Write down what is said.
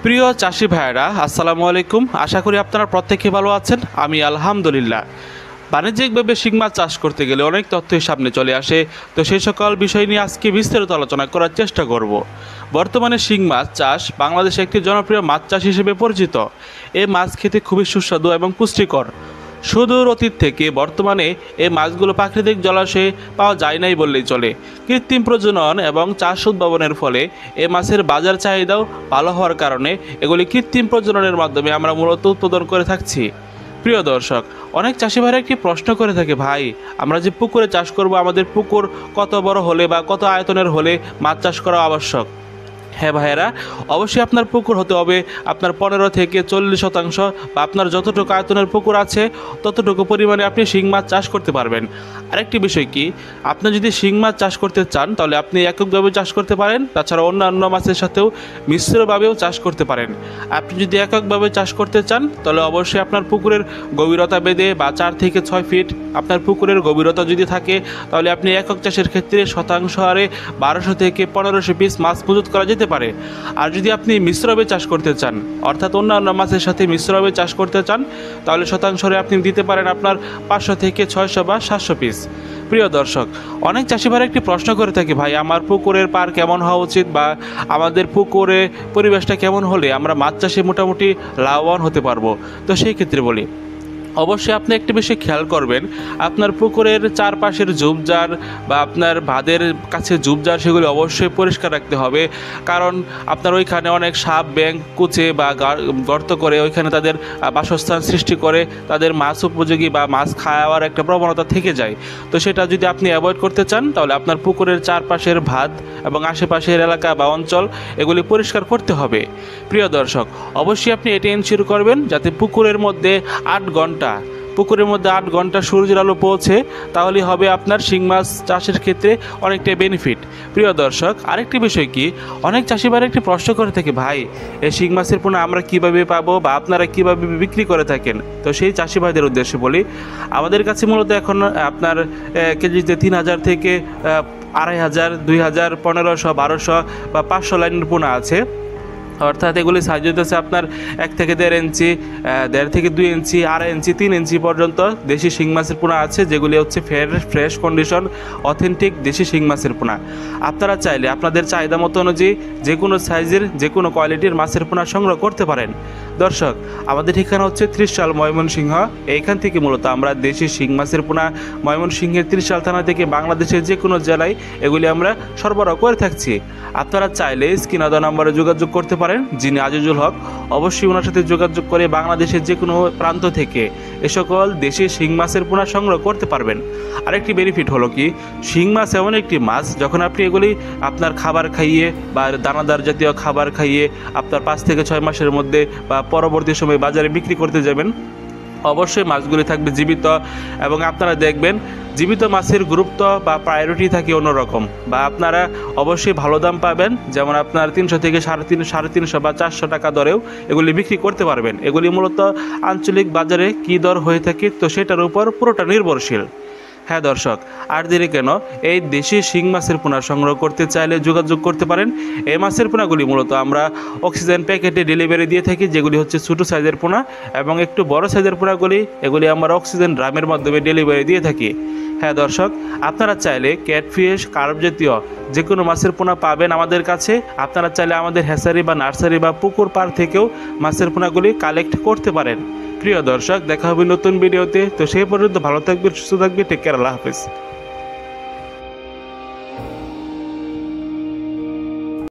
প্রিয় চাষি ভাইয়েরা, আসসালামু আলাইকুম। আশা করি আপনারা প্রত্যেকে ভালো আছেন। আমি আলহামদুলিল্লাহ। বাণিজ্যিকভাবে শিং মাছ চাষ করতে গেলে অনেক তথ্যই সামনে চলে আসে, তো সেই সকল বিষয় নিয়ে আজকে বিস্তারিত আলোচনা করার চেষ্টা করব। বর্তমানে শিং মাছ চাষ বাংলাদেশে একটি জনপ্রিয় মাছ চাষ হিসেবে পরিচিত। এই মাছ খেতে খুবই সুস্বাদু এবং পুষ্টিকর। সুদূর অতীত থেকে বর্তমানে এই মাছগুলো প্রাকৃতিক জলাশয়ে পাওয়া যায় নাই বললেই চলে। কৃত্রিম প্রজনন এবং চাষ উদ্ভাবনের ফলে এই মাছের বাজার চাহিদাও ভালো হওয়ার কারণে এগুলি কৃত্রিম প্রজননের মাধ্যমে আমরা মূলত উৎপাদন করে থাকছি। প্রিয় দর্শক, অনেক চাষি ভাইরা একটি প্রশ্ন করে থাকে, ভাই আমরা যে পুকুরে চাষ করব, আমাদের পুকুর কত বড় হলে বা কত আয়তনের হলে মাছ চাষ করা আবশ্যক? হ্যাঁ ভাইয়েরা, অবশ্যই আপনার পুকুর হতে হবে আপনার 15 থেকে 40% বা আপনার যতটুকু আয়তনের পুকুর আছে ততটুকু পরিমাণে আপনি শিং মাছ চাষ করতে পারবেন। আরেকটি বিষয় কি, আপনি যদি শিং মাছ চাষ করতে চান তাহলে আপনি এককভাবে চাষ করতে পারেন, তাছাড়া অন্যান্য মাছের সাথেও মিশ্রভাবেও চাষ করতে পারেন। আপনি যদি এককভাবে চাষ করতে চান তাহলে অবশ্যই আপনার পুকুরের গভীরতা বেঁধে বা 4 থেকে 6 ফিট আপনার পুকুরের গভীরতা যদি থাকে তাহলে আপনি একক চাষের ক্ষেত্রে শতাংশ হারে 1200 থেকে 1500 পিস মাছ মজুত করা যেতে পারে। আর যদি আপনি মিশ্রভাবে চাষ করতে চান, অর্থাৎ অন্যান্য মাছের সাথে মিশ্রভাবে চাষ করতে চান, তাহলে শতাংশ হারে আপনি দিতে পারেন আপনার 500 থেকে 600 বা 700 পিস। প্রিয় দর্শক, অনেক চাষি ভাইরা একটি প্রশ্ন করে থাকে, ভাই আমার পুকুরের পার কেমন হওয়া উচিত বা আমাদের পুকুরে পরিবেশটা কেমন হলে আমরা মাছ চাষে মোটামুটি লাভবান হতে পারবো? তো সেই ক্ষেত্রে বলি, অবশ্যই আপনি একটি বিষয় খেয়াল করবেন, আপনার পুকুরের চারপাশের ঝোপঝাড় বা আপনার বাঁধের কাছে ঝোপঝাড় সেগুলি অবশ্যই পরিষ্কার রাখতে হবে। কারণ আপনার ওইখানে অনেক সাপ ব্যাঙ কুচে বা গর্ত করে ওইখানে তাদের বাসস্থান সৃষ্টি করে তাদের মাছ উপযোগী বা মাছ খাওয়ার একটা প্রবণতা থেকে যায়। তো সেটা যদি আপনি অ্যাভয়েড করতে চান তাহলে আপনার পুকুরের চারপাশের বাঁধ এবং আশেপাশের এলাকা বা অঞ্চল এগুলি পরিষ্কার করতে হবে। প্রিয় দর্শক, অবশ্যই আপনি এটা এনশিওর করবেন যাতে পুকুরের মধ্যে 8 ঘন্টা সূর্যের আলো পৌঁছে, তাহলে হবে আপনার শিং মাছ চাষের ক্ষেত্রে অনেকটাই বেনিফিট। প্রিয় দর্শক, আরেকটি বিষয় কি, অনেক চাষিবার একটি প্রশ্ন করে থাকে, ভাই এই শিং মাছের পোনা আমরা কিভাবে পাবো বা আপনারা কিভাবে বিক্রি করে থাকেন? তো সেই চাষি ভাইদের উদ্দেশ্যে বলি, আমাদের কাছে মূলত এখন আপনার কেজিতে 3000 থেকে 2500, 2000, 1500, 1200 বা 500 লাইনের পোনা আছে। অর্থাৎ এগুলি সাইজ হতেছে আপনার 1 থেকে 1.5 ইঞ্চি, 1.5 থেকে 2 ইঞ্চি, 2.5 ইঞ্চি, 3 ইঞ্চি পর্যন্ত দেশি শিং মাছের পোনা আছে, যেগুলি হচ্ছে ফ্রেশ কন্ডিশন অথেন্টিক দেশি শিং মাছের পোনা। আপনারা চাইলে আপনাদের চাহিদা মতো অনুযায়ী যে কোনো সাইজের যে কোনো কোয়ালিটির মাছের পোনা সংগ্রহ করতে পারেন। দর্শক, আমাদের ঠিকানা হচ্ছে ত্রিশাল, ময়মনসিংহ। এইখান থেকে মূলত আমরা দেশি শিং মাছের পোনা ময়মনসিংহের ত্রিশাল থানা থেকে বাংলাদেশের যে কোনো জেলায় এগুলি আমরা সরবরাহ করে থাকছি। আপনারা চাইলে স্ক্রিনে দেওয়া নম্বরে যোগাযোগ করতে পারেন। যিনি আজিজুল হক, অবশ্যই ওনার সাথে যোগাযোগ করে বাংলাদেশের যে কোনো প্রান্ত থেকে এ সকল দেশি শিং মাছের পোনা সংগ্রহ করতে পারবেন। আরেকটি বেনিফিট হলো কি, শিং মাছ এমন একটি মাছ, যখন আপনি এগুলি আপনার খাবার খাইয়ে বা দানাদার জাতীয় খাবার খাইয়ে আপনার 5 থেকে 6 মাসের মধ্যে বা পরবর্তী সময়ে বাজারে বিক্রি করতে যাবেন, অবশ্যই মাছগুলি থাকবে জীবিত। এবং আপনারা দেখবেন জীবিত মাছের গুরুত্ব বা প্রায়োরিটি থাকে অন্যরকম, বা আপনারা অবশ্যই ভালো দাম পাবেন। যেমন আপনার 300 থেকে 350 বা 400 টাকা দরেও এগুলি বিক্রি করতে পারবেন। এগুলি মূলত আঞ্চলিক বাজারে কী দর হয়ে থাকে তো সেটার উপর পুরোটা নির্ভরশীল। হ্যাঁ দর্শক, আর দেরি কেন, এই দেশি শিং মাছের পোনা সংগ্রহ করতে চাইলে যোগাযোগ করতে পারেন। এই মাছের পোনাগুলি মূলত আমরা অক্সিজেন প্যাকেটে ডেলিভারি দিয়ে থাকি, যেগুলি হচ্ছে ছোটো সাইজের পোনা, এবং একটু বড় সাইজের পোনাগুলি এগুলি আমরা অক্সিজেন ড্রামের মাধ্যমে ডেলিভারি দিয়ে থাকি। হ্যাঁ দর্শক, আপনারা চাইলে ক্যাটফিশ, কার্প জাতীয় যে কোনো মাছের পোনা পাবেন আমাদের কাছে। আপনারা চাইলে আমাদের হ্যাচারি বা নার্সারি বা পুকুর পাড় থেকেও মাছের পোনাগুলি কালেক্ট করতে পারেন। প্রিয় দর্শক, দেখা হবে নতুন ভিডিওতে। তো সেই পর্যন্ত ভালো থাকবে, সুস্থ থাকবে, টেক কেয়ার, আল্লাহ হাফেজ।